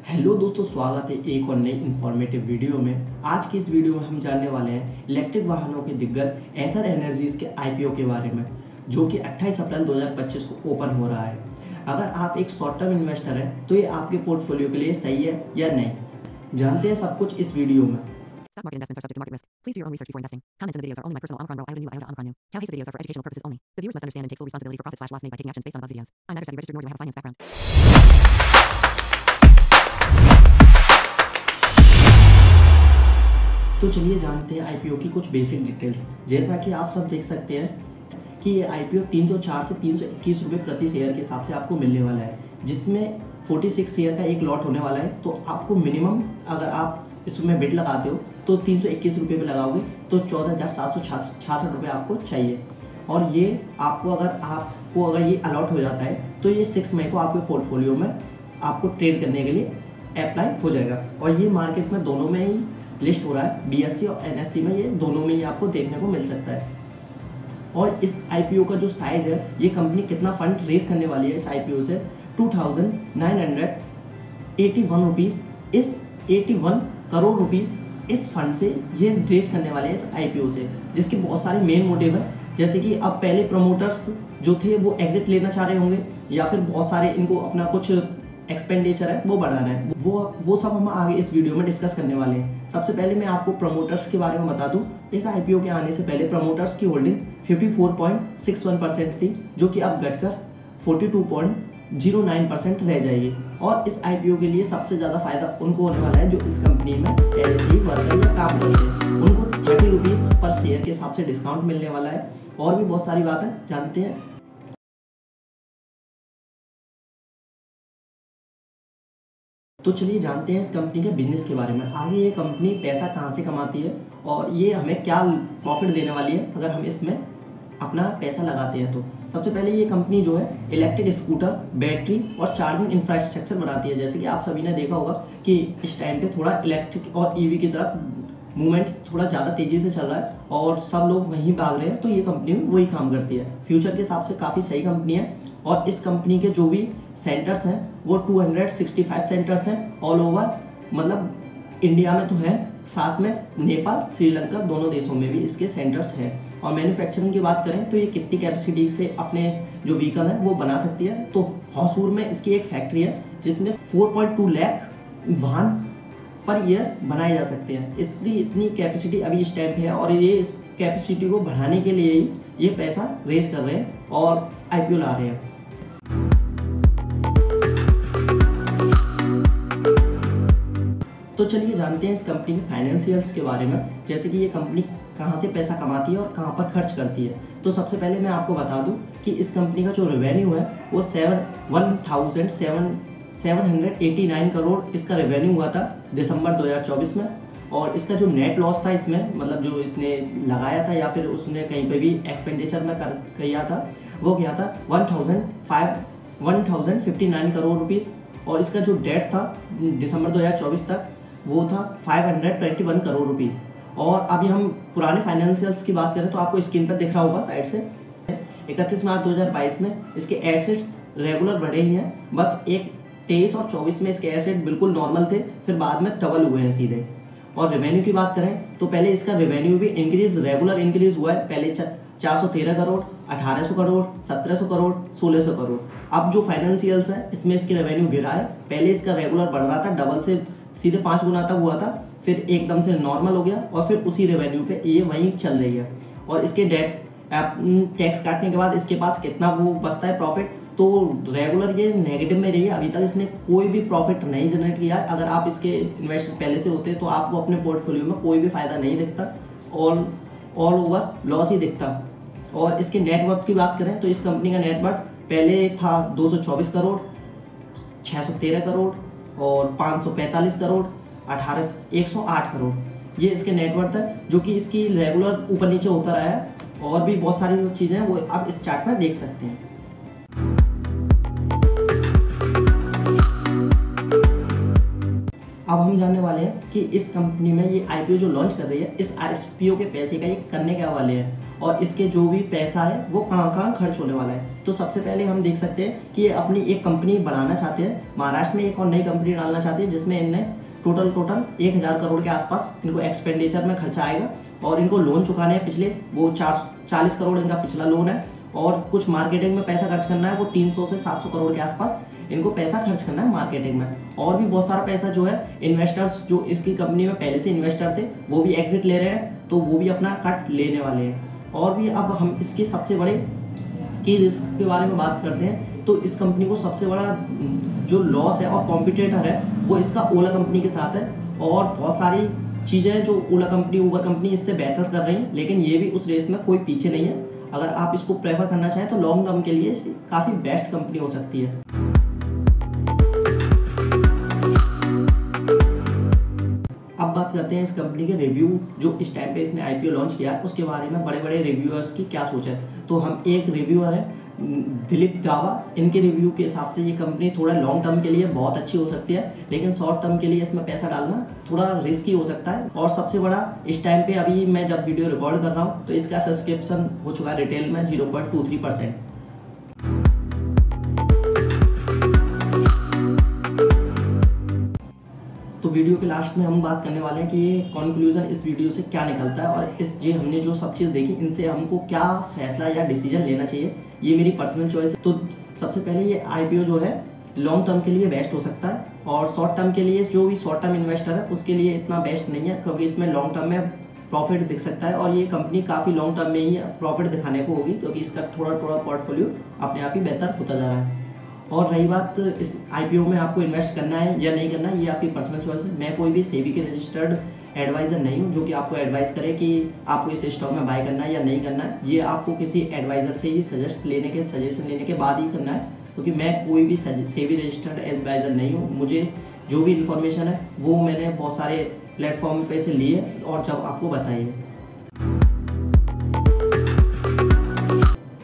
Hello दोस्तों, स्वागत है एक और नई इन्फॉर्मेटिव वीडियो में। आज की इस वीडियो में हम जानने वाले हैं इलेक्ट्रिक वाहनों के दिग्गज एथर एनर्जीज के आईपीओ के बारे में, जो कि 28 अप्रैल 2025 को ओपन हो रहा है। अगर आप एक शॉर्ट टर्म इन्वेस्टर हैं तो ये आपके पोर्टफोलियो के लिए सही है या नहीं, जानते हैं सब कुछ इस वीडियो में। Stock market investments are subject to market risk. Please do your own research before investing. Comments in the videos are only my personal Omicron Bro iota nu iota Omicron nu. Tau Hayes videos are for educational purposes only. The viewers must understand and take full responsibility for profit/loss made by taking actions based on above videos. I'm neither study registered nor do I have a finance background. तो चलिए जानते हैं IPO की कुछ basic details. जैसा कि आप सब देख सकते हैं कि ये आईपीओ 304 से 321 रुपये प्रति शेयर के हिसाब से आपको मिलने वाला है, जिसमें 46 शेयर का एक लॉट होने वाला है। तो आपको मिनिमम अगर आप इसमें बिड लगाते हो तो 321 रुपये पे लगाओगे तो 14,766 रुपये आपको चाहिए। और ये आपको अगर ये अलॉट हो जाता है तो ये 6 मई को आपके पोर्टफोलियो में आपको ट्रेड करने के लिए अप्लाई हो जाएगा। और ये मार्केट में दोनों में ही लिस्ट हो रहा है, बीएससी और एनएससी में, ये दोनों में ही आपको देखने को मिल सकता है। और इस आईपीओ का जो साइज है, ये कंपनी कितना फंड रेस करने वाली है इस आईपीओ से, 2,981 रुपीज़, इस 81 करोड़ रुपीज़ इस फंड से ये रेस करने वाले हैं इस आईपीओ से, जिसके बहुत सारे मेन मोटिव है। जैसे कि अब पहले प्रमोटर्स जो थे वो एग्जिट लेना चाह रहे होंगे, या फिर बहुत सारे इनको अपना कुछ एक्सपेंडिचर है वो बढ़ाना है, वो सब हम आगे इस वीडियो में डिस्कस करने वाले हैं। सबसे पहले मैं आपको प्रमोटर्स के बारे में बता दूं। इस आईपीओ के आने से पहले प्रमोटर्स की होल्डिंग 54.61% थी, जो कि अब घटकर 42.09% रह जाएगी। और इस आईपीओ के लिए सबसे ज़्यादा फायदा उनको होने वाला है जो इस कंपनी में पहले से ही वर्कर या काम करते हैं, उनको 30 रुपीज़ पर शेयर के हिसाब से डिस्काउंट मिलने वाला है। और भी बहुत सारी बातें जानते हैं। तो चलिए जानते हैं इस कंपनी के बिजनेस के बारे में। आगे ये कंपनी पैसा कहाँ से कमाती है और ये हमें क्या प्रॉफिट देने वाली है अगर हम इसमें अपना पैसा लगाते हैं। तो सबसे पहले ये कंपनी जो है इलेक्ट्रिक स्कूटर, बैटरी और चार्जिंग इंफ्रास्ट्रक्चर बनाती है। जैसे कि आप सभी ने देखा होगा कि इस टाइम पे थोड़ा इलेक्ट्रिक और ईवी की तरफ मूवमेंट थोड़ा ज़्यादा तेज़ी से चल रहा है और सब लोग वहीं भाग रहे हैं, तो ये कंपनी में वही काम करती है। फ्यूचर के हिसाब से काफ़ी सही कंपनी है। और इस कंपनी के जो भी सेंटर्स हैं वो 265 सेंटर्स हैं ऑल ओवर, मतलब इंडिया में तो है, साथ में नेपाल, श्रीलंका दोनों देशों में भी इसके सेंटर्स हैं। और मैन्युफैक्चरिंग की बात करें तो ये कितनी कैपेसिटी से अपने जो व्हीकल है वो बना सकती है। तो हॉसूर में इसकी एक फैक्ट्री है जिसमें 4.2 लाख वाहन पर ईयर बनाए जा सकते हैं। इसकी इतनी कैपेसिटी अभी इस टाइम पे है और ये इस कैपेसिटी को बढ़ाने के लिए ही ये पैसा रेज कर रहे हैं और आईपीओ ला रहे हैं। तो चलिए जानते हैं इस कंपनी के फाइनेंशियल्स के बारे में। जैसे कि ये कंपनी कहाँ से पैसा कमाती है और कहाँ पर खर्च करती है। तो सबसे पहले मैं आपको बता दूं कि इस कंपनी का जो रेवेन्यू है वो 1,789 करोड़ इसका रेवेन्यू हुआ था दिसंबर 2024 में। और इसका जो नेट लॉस था इसमें, मतलब जो इसने लगाया था या फिर उसने कहीं पे भी एक्सपेंडिचर में किया था, वो क्या था 1,059 करोड़ रुपीज़। और इसका जो डेट था दिसंबर 2024 तक वो था 521 करोड़ रुपीज़। और अभी हम पुराने फाइनेंशियल्स की बात करें तो आपको स्क्रीन पर दिख रहा होगा साइड से, 31 मार्च 2022 में इसके एसेट्स रेगुलर बढ़े ही हैं। बस 23 और 24 में इसके एसेट बिल्कुल नॉर्मल थे, फिर बाद में डबल हुए हैं सीधे। और रेवेन्यू की बात करें तो पहले इसका रेवेन्यू भी रेगुलर इंक्रीज हुआ है। पहले 413 करोड़, 1800 करोड़, 1700 करोड़, 1600 करोड़। अब जो फाइनेंशियल्स है इसमें इसके रेवेन्यू गिरा है। पहले इसका रेगुलर बढ़ रहा था, डबल से सीधे 5 गुना तक हुआ था, फिर एकदम से नॉर्मल हो गया और फिर उसी रेवेन्यू पे ये वहीं चल रही है। और इसके टैक्स काटने के बाद इसके पास कितना वो बचता है प्रॉफिट, तो रेगुलर ये नेगेटिव में रही है। अभी तक इसने कोई भी प्रॉफिट नहीं जनरेट किया है। अगर आप इसके इन्वेस्टर पहले से होते तो आपको अपने पोर्टफोलियो में कोई भी फायदा नहीं दिखता, ऑल ओवर लॉस ही दिखता। और इसके नेटवर्थ की बात करें तो इस कंपनी का नेटवर्थ पहले था 224 करोड़, 613 करोड़ और 545 करोड़, 108 करोड़, ये इसके नेटवर्थ है, जो कि इसकी रेगुलर ऊपर नीचे होता रहा है। और भी बहुत सारी चीज़ें हैं वो आप इस चार्ट में देख सकते हैं। अब हम जानने वाले हैं कि इस कंपनी में ये आईपीओ जो लॉन्च कर रही है, इस आईपीओ के पैसे का ये करने क्या वाले हैं और इसके जो भी पैसा है वो कहाँ कहाँ खर्च होने वाला है। तो सबसे पहले हम देख सकते हैं कि ये अपनी एक कंपनी बनाना चाहते हैं, महाराष्ट्र में एक और नई कंपनी डालना चाहते हैं, जिसमें इन्हें टोटल 1000 करोड़ के आसपास इनको एक्सपेंडिचर में खर्चा आएगा और इनको लोन चुकाने हैं पिछले, वो 40 करोड़ इनका पिछला लोन है और कुछ मार्केटिंग में पैसा खर्च करना है, वो 300 से 700 करोड़ के आसपास इनको पैसा खर्च करना है मार्केटिंग में। और भी बहुत सारा पैसा जो है इन्वेस्टर्स जो इसकी कंपनी में पहले से इन्वेस्टर थे वो भी एग्जिट ले रहे हैं, तो वो भी अपना कट लेने वाले हैं। और भी अब हम इसके सबसे बड़े की रिस्क के बारे में बात करते हैं, तो इस कंपनी को सबसे बड़ा जो लॉस है और कॉम्पिटिटर है वो इसका ओला कंपनी के साथ है। और बहुत सारी चीज़ें हैं जो ओला कंपनी, उबर कंपनी इससे बेहतर कर रही हैं, लेकिन ये भी उस रेस में कोई पीछे नहीं है। अगर आप इसको प्रेफर करना चाहें तो लॉन्ग टर्म के लिए काफ़ी बेस्ट कंपनी हो सकती है। अब बात करते हैं इस कंपनी के रिव्यू, जो इस टाइम पे इसने आईपीओ लॉन्च किया उसके बारे में बड़े बड़े रिव्यूअर्स की क्या सोच है। तो हम एक रिव्यूअर है दिलीप दावा, इनके रिव्यू के हिसाब से ये कंपनी थोड़ा लॉन्ग टर्म के लिए बहुत अच्छी हो सकती है, लेकिन शॉर्ट टर्म के लिए इसमें पैसा डालना थोड़ा रिस्की हो सकता है। और सबसे बड़ा इस टाइम पे अभी मैं जब वीडियो रिकॉर्ड कर रहा हूँ तो इसका सब्सक्रिप्शन हो चुका है रिटेल में 0.23%। तो वीडियो के लास्ट में हम बात करने वाले हैं कि ये कंक्लूजन इस वीडियो से क्या निकलता है और इस हमने जो सब चीज़ देखी इनसे हमको क्या फैसला या डिसीजन लेना चाहिए, ये मेरी पर्सनल चॉइस है। तो सबसे पहले ये आईपीओ जो है लॉन्ग टर्म के लिए बेस्ट हो सकता है और शॉर्ट टर्म के लिए जो भी शॉर्ट टर्म इन्वेस्टर है उसके लिए इतना बेस्ट नहीं है, क्योंकि इसमें लॉन्ग टर्म में प्रॉफिट दिख सकता है और ये कंपनी काफ़ी लॉन्ग टर्म में ही प्रॉफिट दिखाने को होगी, क्योंकि इसका थोड़ा थोड़ा पोर्टफोलियो अपने आप ही बेहतर होता जा रहा है। और रही बात इस आईपीओ में आपको इन्वेस्ट करना है या नहीं करना है, ये आपकी पर्सनल चॉइस है। मैं कोई भी सेबी के रजिस्टर्ड एडवाइज़र नहीं हूँ जो कि आपको एडवाइस करे कि आपको इस स्टॉक में बाय करना है या नहीं करना है। ये आपको किसी एडवाइज़र से ही सजेशन लेने के बाद ही करना है, क्योंकि मैं कोई भी सेबी रजिस्टर्ड एडवाइज़र नहीं हूँ। मुझे जो भी इन्फॉर्मेशन है वो मैंने बहुत सारे प्लेटफॉर्म पे से लिए और जब आपको बताइए।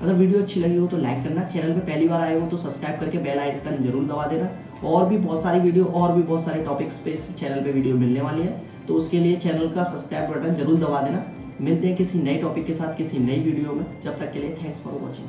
अगर वीडियो अच्छी लगी हो तो लाइक करना, चैनल पे पहली बार आए हो तो सब्सक्राइब करके बेल आइकन जरूर दबा देना। और भी बहुत सारी वीडियो और भी बहुत सारे टॉपिक्स पे इस चैनल पे वीडियो मिलने वाली है, तो उसके लिए चैनल का सब्सक्राइब बटन जरूर दबा देना। मिलते हैं किसी नए टॉपिक के साथ किसी नई वीडियो में, जब तक के लिए थैंक्स फॉर वॉचिंग।